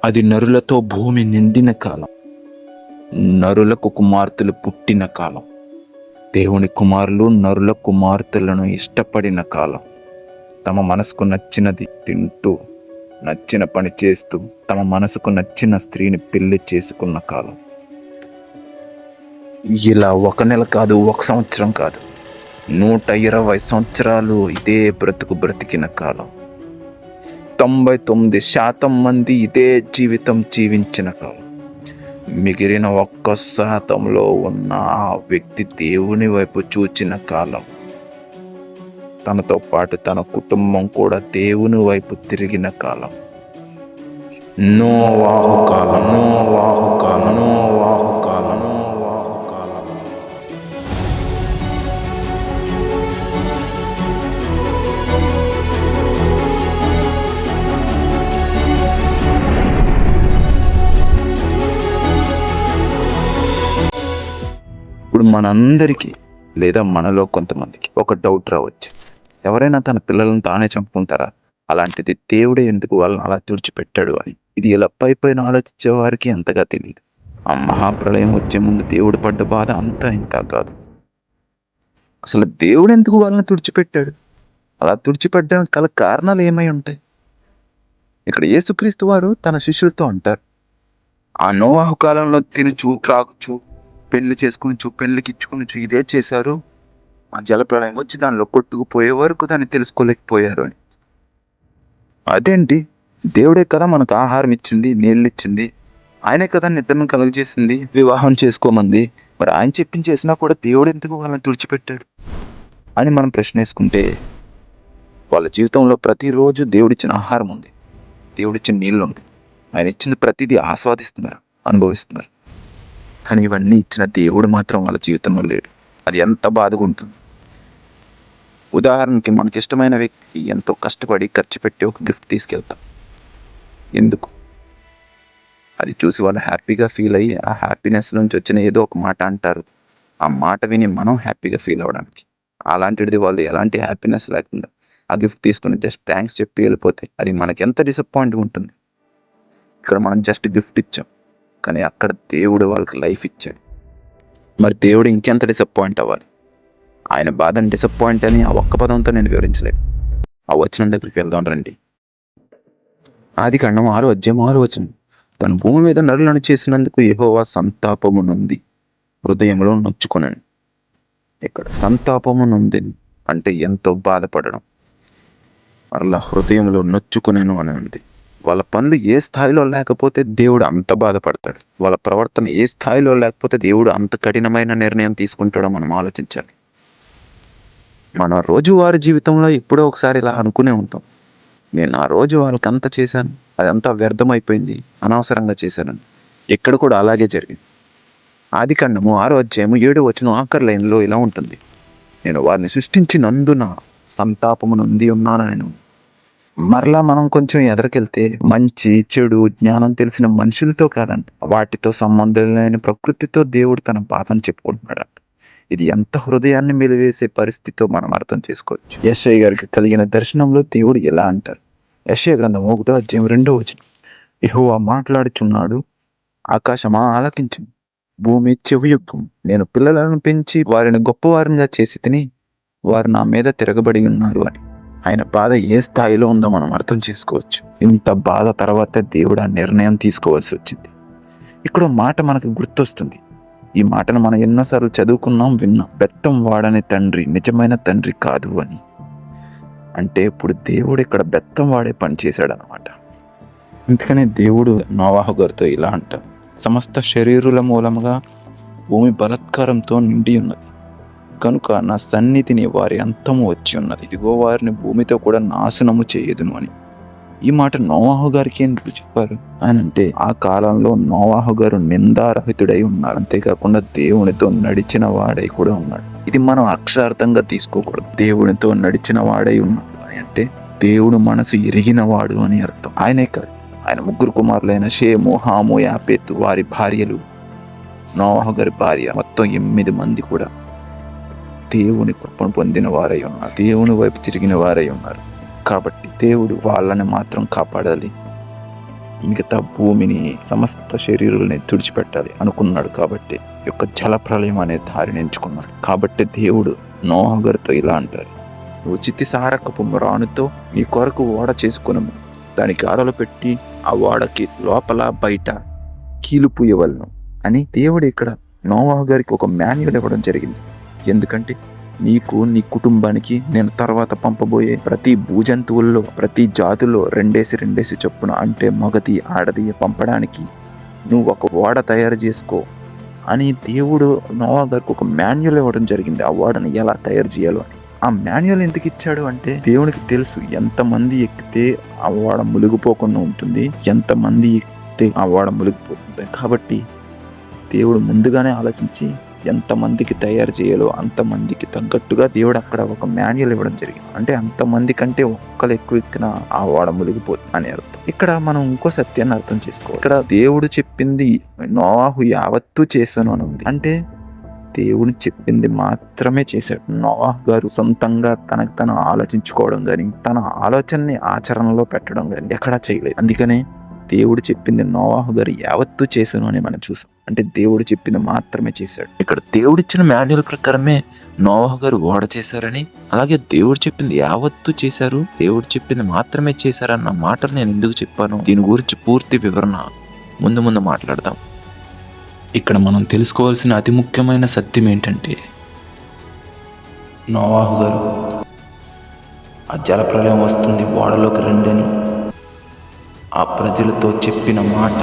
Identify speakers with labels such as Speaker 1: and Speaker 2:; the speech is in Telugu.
Speaker 1: అది నరులతో భూమి నిండిన కాలం, నరులకు కుమార్తెలు పుట్టిన కాలం, దేవుని కుమారులు నరుల కుమార్తెలను ఇష్టపడిన కాలం, తమ మనసుకు నచ్చినది తింటూ నచ్చిన పని చేస్తూ తమ మనసుకు నచ్చిన స్త్రీని పెళ్లి చేసుకున్న కాలం. ఇలా 1 నెల కాదు, 1 సంవత్సరం కాదు, 120 సంవత్సరాలు ఇదే బ్రతుకు బ్రతికిన కాలం. 99% మంది ఇదే జీవితం జీవించిన కాలం. మిగిలిన 1% ఉన్న ఆ వ్యక్తి దేవుని వైపు చూచిన కాలం. తనతో పాటు తన కుటుంబం కూడా దేవుని వైపు తిరిగిన కాలం. నోవాహు కాలం, నోవాహు కాలం, నోవాహు కాలం, నోవాహు కాలం. ఇప్పుడు మనందరికీ లేదా మనలో కొంతమందికి ఒక డౌట్ రావచ్చు. ఎవరైనా తన పిల్లలను తానే చంపుకుంటారా? అలాంటిది దేవుడే ఎందుకు వాళ్ళని అలా తుడిచిపెట్టాడు అని. ఇది ఇలా పైన ఆలోచించే వారికి అంతగా తెలియదు. ఆ మహాప్రళయం వచ్చే ముందు దేవుడు పడ్డ బాధ అంతా ఇంత కాదు. అసలు దేవుడు ఎందుకు వాళ్ళని తుడిచిపెట్టాడు? అలా తుడిచిపెట్టడానికి గల కారణాలు ఏమై ఉంటాయి? ఇక్కడ యేసుక్రీస్తు వారు తన శిష్యులతో అంటారు, ఆ నోవాహు కాలంలో తినుచు త్రాగుచు పెళ్లి చేసుకుని పెళ్లికి ఇచ్చుకుని ఇదే చేశారు. ఆ జలప్రళయం వచ్చి దానిలో కొట్టుకుపోయే వరకు దాన్ని తెలుసుకోలేకపోయారు అని. అదేంటి? దేవుడే కదా మనకు ఆహారం ఇచ్చింది, నీళ్ళు ఇచ్చింది, ఆయనే కదా నిద్రను కలుగజేసింది, వివాహం చేసుకోమంది. మరి ఆయన చెప్పించేసినా కూడా దేవుడు ఎందుకు వాళ్ళని తుడిచిపెట్టాడు అని మనం ప్రశ్న వేసుకుంటే, వాళ్ళ జీవితంలో ప్రతిరోజు దేవుడిచ్చిన ఆహారం ఉంది, దేవుడిచ్చిన నీళ్ళు ఉంది, ఆయన ఇచ్చిన ప్రతిదీ ఆస్వాదిస్తున్నారు, అనుభవిస్తున్నారు. కానీ ఇవన్నీ ఇచ్చిన దేవుడు మాత్రం వాళ్ళ జీవితంలో లేడు. అది ఎంత బాధగా ఉంటుంది. ఉదాహరణకి మనకి ఇష్టమైన వ్యక్తి ఎంతో కష్టపడి ఖర్చు పెట్టి ఒక గిఫ్ట్ తీసుకెళ్తాం. ఎందుకు? అది చూసి వాళ్ళు హ్యాపీగా ఫీల్ అయ్యి ఆ హ్యాపీనెస్ నుంచి వచ్చిన ఏదో ఒక మాట అంటారు. ఆ మాట విని మనం హ్యాపీగా ఫీల్ అవ్వడానికి. అలాంటిది వాళ్ళు ఎలాంటి హ్యాపీనెస్ లేకుండా ఆ గిఫ్ట్ తీసుకుని జస్ట్ థ్యాంక్స్ చెప్పి వెళ్ళిపోతే అది మనకి ఎంత డిసప్పాయింట్గా ఉంటుంది. ఇక్కడ మనం జస్ట్ గిఫ్ట్ ఇచ్చాం, కానీ అక్కడ దేవుడు వాళ్ళకి లైఫ్ ఇచ్చాడు. మరి దేవుడు ఇంకెంత డిసప్పాయింట్ అవ్వాలి? ఆయన బాధని డిసప్పాయింట్ అని ఆ ఒక్క పదంతో నేను వివరించలేను. ఆ వచనం దగ్గరికి వెళ్దాం రండి. ఆదికాండం 6:6 తన భూమి మీద నరులను చేసినందుకు యెహోవా సంతాపము నొంది హృదయంలో నొచ్చుకొనెను. ఇక్కడ సంతాపము నొంది అంటే ఎంతో బాధపడడం, మరలా హృదయంలో నొచ్చుకొనెను అని ఉంది. వాళ్ళ పనులు ఏ స్థాయిలో లేకపోతే దేవుడు అంత బాధపడతాడు, వాళ్ళ ప్రవర్తన ఏ స్థాయిలో లేకపోతే దేవుడు అంత కఠినమైన నిర్ణయం తీసుకుంటాడో మనం ఆలోచించాలి. మన రోజువారి జీవితంలో ఎప్పుడో ఒకసారి ఇలా అనుకునే ఉంటాం, నేను ఆ రోజు వాళ్ళకి అంత చేశాను, అదంతా వ్యర్థమైపోయింది, అనవసరంగా చేశానని. ఇక్కడ కూడా అలాగే జరిగింది. ఆదికాండము 6:7 ఆఖరి లైన్లో ఇలా ఉంటుంది, నేను వారిని సృష్టించినందున సంతాపము నొంది ఉన్నాను నేను. మరలా మనం కొంచెం ఎదరికెళ్తే మంచి చెడు జ్ఞానం తెలిసిన మనుషులతో కాదంట, వాటితో సంబంధం లేని ప్రకృతితో దేవుడు తన బాధను చెప్పుకుంటున్నాడు. ఇది ఎంత హృదయాన్ని మెలివేసే పరిస్థితితో మనం అర్థం చేసుకోవచ్చు. యెషయా గారికి కలిగిన దర్శనంలో దేవుడు ఎలా అంటారు? యెషయా గ్రంథం 1:2 యెహోవా మాట్లాడుచున్నాడు, ఆకాశమా ఆలకించు, భూమి చెవియొగ్గుము. నేను పిల్లలను పెంచి వారిని గొప్పవారిగా చేసి తిని వారు నా మీద తిరగబడి ఉన్నారు అని. ఆయన బాధ ఏ స్థాయిలో ఉందో మనం అర్థం చేసుకోవచ్చు. ఇంత బాధ తర్వాత దేవుడు ఆ నిర్ణయం తీసుకోవాల్సి వచ్చింది. ఇక్కడ మాట మనకు గుర్తొస్తుంది. ఈ మాటను మనం ఎన్నోసార్లు చదువుకున్నాం, విన్నాం. బెత్తం వాడని తండ్రి నిజమైన తండ్రి కాదు అని. అంటే ఇప్పుడు దేవుడు ఇక్కడ బెత్తం వాడే పని చేశాడు అనమాట. అందుకనే దేవుడు నోవాహు గారితో ఇలా అంటారు, సమస్త శరీరుల మూలముగా భూమి బలాత్కారంతో నిండి ఉన్నది కనుక నా సన్నిధిని వారి అంతము వచ్చి ఉన్నది, ఇదిగో వారిని భూమితో కూడా నాశనము చేయదును అని. ఈ మాట నోవాహు గారికి ఎందుకు చెప్పారు అని అంటే, ఆ కాలంలో నోవాహు గారు నిందారహితుడై ఉన్నాడు, అంతేకాకుండా దేవునితో నడిచిన వాడై కూడా ఉన్నాడు. ఇది మనం అక్షరార్థంగా తీసుకోకూడదు. దేవునితో నడిచిన వాడై ఉన్నాడు అని అంటే దేవుడు మనసు ఎరిగిన వాడు అని అర్థం. ఆయనే కాదు, ఆయన 3 కుమారులైన షేము, హాము, యాపేతు, వారి భార్యలు, నోవాహు గారి భార్య, మొత్తం 8 మంది కూడా దేవుని కృపను పొందిన వారై ఉన్నారు, దేవుని వైపు తిరిగిన వారై ఉన్నారు. కాబట్టి దేవుడు వాళ్ళని మాత్రం కాపాడాలి, మిగతా భూమిని సమస్త శరీరాలని తుడిచిపెట్టాలి అనుకున్నాడు. కాబట్టి యొక్క జల ప్రళయం అనే దారిని ఎంచుకున్నాడు. కాబట్టి దేవుడు నోవహు గారితో ఇలా అంటారు, నువ్వు చితిసారకపు రాణుతో నీ కొరకు ఓడ చేసుకునము, దానికి అరలు పెట్టి ఆ ఓడకి లోపల బయట కీలు పూయవలను అని దేవుడు ఇక్కడ నోవహు గారికి ఒక మాన్యువల్ ఇవ్వడం జరిగింది. ఎందుకంటే నీకు నీ కుటుంబానికి నేను తర్వాత పంపబోయే ప్రతి భూజంతువుల్లో ప్రతి జాతుల్లో 2 చొప్పున అంటే మగది ఆడది పంపడానికి నువ్వు ఒక ఓడ తయారు చేసుకో అని దేవుడు నోవహు గారికి ఒక మాన్యువల్ ఇవ్వడం జరిగింది. ఆ ఓడని ఎలా తయారు చేయాలో అని. ఆ మాన్యువల్ ఎందుకు ఇచ్చాడు అంటే దేవునికి తెలుసు ఎంతమంది ఎక్కితే ఆ ఓడ మునిగిపోకుండా ఉంటుంది, ఎంతమంది ఎక్కితే ఆ ఓడ మునిగిపోతుంది. కాబట్టి దేవుడు ముందుగానే ఆలోచించి ఎంతమందికి తయారు చేయాలో అంతమందికి తగ్గట్టుగా దేవుడు అక్కడ ఒక మాన్యువల్ ఇవ్వడం జరిగింది. అంటే అంతమంది కంటే ఒక్కరు ఎక్కువ ఎక్కిన ఆ ఓడ మునిగిపోతుంది అని అర్థం. ఇక్కడ మనం ఇంకో సత్యాన్ని అర్థం చేసుకోవాలి. ఇక్కడ దేవుడు చెప్పింది నోవహు యావత్తు చేశాను అని ఉంది. అంటే దేవుడు చెప్పింది మాత్రమే చేశాడు. నోవహు గారు సొంతంగా తనకు తను ఆలోచించుకోవడం కానీ తన ఆలోచనని ఆచరణలో పెట్టడం కానీ ఎక్కడా చేయలేదు. అందుకనే దేవుడు చెప్పింది నోవహు గారు యావత్తు చేశాను అని మనం చూసాం. అంటే దేవుడు చెప్పింది మాత్రమే చేశాడు. ఇక్కడ దేవుడిచ్చిన మాన్యువల్ ప్రకారమే నోవహు గారు ఓడ చేశారని, అలాగే దేవుడు చెప్పింది యావత్తు చేశారు, దేవుడు చెప్పింది మాత్రమే చేశారన్న మాటలు నేను ఎందుకు చెప్పాను, దీని గురించి పూర్తి వివరణ ముందు మాట్లాడదాం. ఇక్కడ మనం తెలుసుకోవాల్సిన అతి ముఖ్యమైన సత్యం ఏంటంటే నోవహు గారు ఆ జలప్రలయం వస్తుంది ఓడలోకి రండని ఆ ప్రజలతో చెప్పిన మాట